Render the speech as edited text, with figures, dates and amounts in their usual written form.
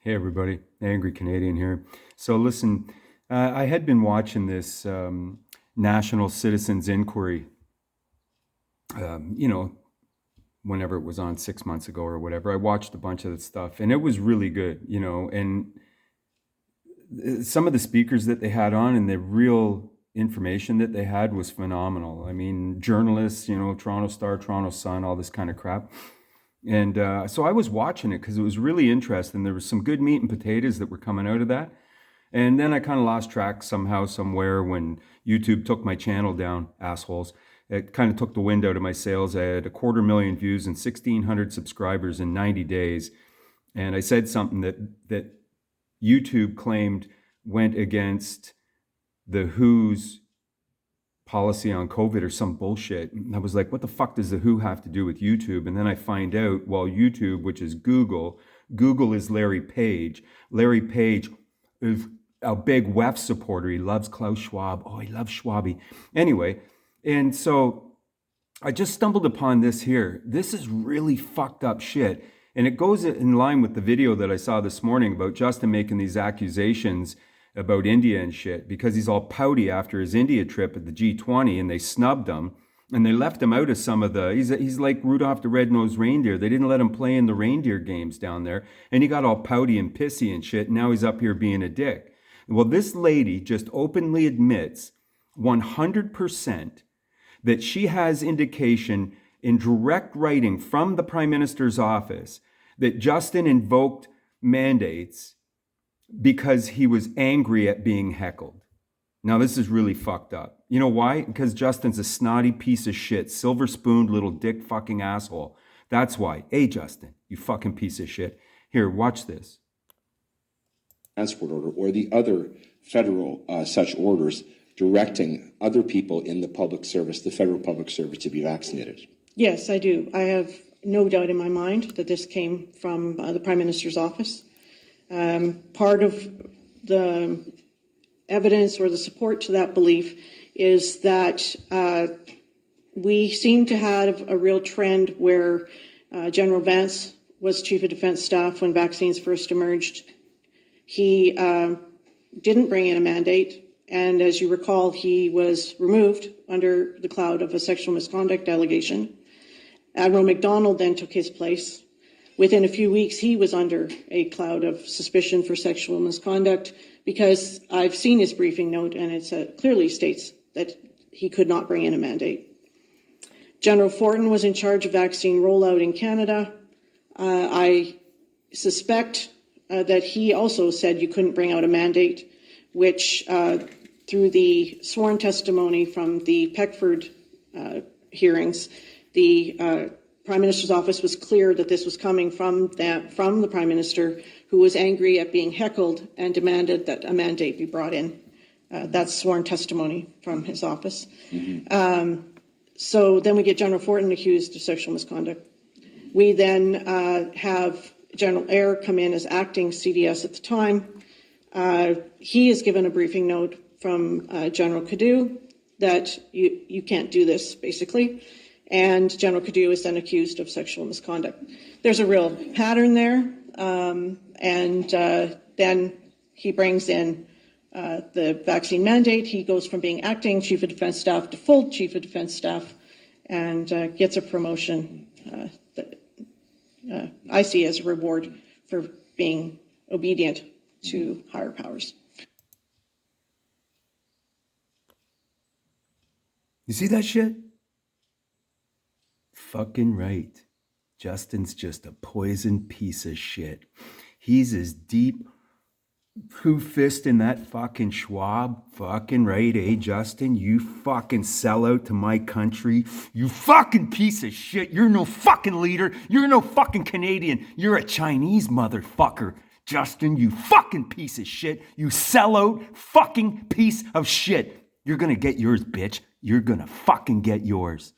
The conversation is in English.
Hey everybody, Angry Canadian here. So listen, I had been watching this National Citizens Inquiry, um, you know, whenever it was on 6 months ago or whatever. I watched a bunch of that stuff and it was really good, and some of the speakers that they had on and the real information that they had was phenomenal. I mean, journalists, Toronto Star, Toronto Sun, all this kind of crap. And so I was watching it because it was really interesting. There was some good meat and potatoes that were coming out of that. And then I kind of lost track somehow, somewhere when YouTube took my channel down, assholes. It kind of took the wind out of my sails. I had 250,000 views and 1,600 subscribers in 90 days. And I said something that YouTube claimed went against the WHO's policy on COVID or some bullshit. And I was like, what the fuck does the WHO have to do with YouTube? And then I find out, well, YouTube, which is Google is Larry Page. Larry Page is a big WEF supporter. He loves Klaus Schwab. Oh, he loves Schwabi. Anyway, and so I just stumbled upon this here. This is really fucked up shit. And it goes in line with the video that I saw this morning about Justin making these accusations about India and shit, because he's all pouty after his India trip at the G20 and they snubbed him and they left him out of some of the, he's like Rudolph the Red-Nosed Reindeer. They didn't let him play in the reindeer games down there and he got all pouty and pissy and shit. And now he's up here being a dick. Well, this lady just openly admits 100% that she has indication in direct writing from the Prime Minister's office that Justin invoked mandates because he was angry at being heckled. Now, this is really fucked up. You know why? Because Justin's a snotty piece of shit, silver-spooned little dick fucking asshole. That's why. Hey, Justin, you fucking piece of shit. Here, watch this. Transport order or the other federal such orders directing other people in the public service, the federal public service, to be vaccinated? Yes, I do. I have no doubt in my mind that this came from the Prime Minister's office. Part of the evidence or the support to that belief is that we seem to have a real trend where General Vance was Chief of Defence Staff when vaccines first emerged. He didn't bring in a mandate, and as you recall, he was removed under the cloud of a sexual misconduct allegation. Admiral MacDonald then took his place. Within a few weeks, he was under a cloud of suspicion for sexual misconduct because I've seen his briefing note and it clearly states that he could not bring in a mandate. General Fortin was in charge of vaccine rollout in Canada. I suspect that he also said you couldn't bring out a mandate, which through the sworn testimony from the Peckford hearings, the Prime Minister's office was clear that this was coming from the Prime Minister, who was angry at being heckled and demanded that a mandate be brought in. That's sworn testimony from his office. Mm-hmm. So then we get General Fortin accused of sexual misconduct. We then have General Eyre come in as acting CDS at the time. He is given a briefing note from General Cadieux that you can't do this, basically. And General Cadieux is then accused of sexual misconduct. There's a real pattern there. And then he brings in the vaccine mandate. He goes from being acting Chief of Defence Staff to full Chief of Defence Staff and gets a promotion that I see as a reward for being obedient to higher powers. You see that shit? Fucking right. Justin's just a poisoned piece of shit. He's as deep fist in that fucking Schwab. Fucking right, eh, Justin? You fucking sell out to my country. You fucking piece of shit. You're no fucking leader. You're no fucking Canadian. You're a Chinese motherfucker. Justin, you fucking piece of shit. You sellout fucking piece of shit. You're gonna get yours, bitch. You're gonna fucking get yours.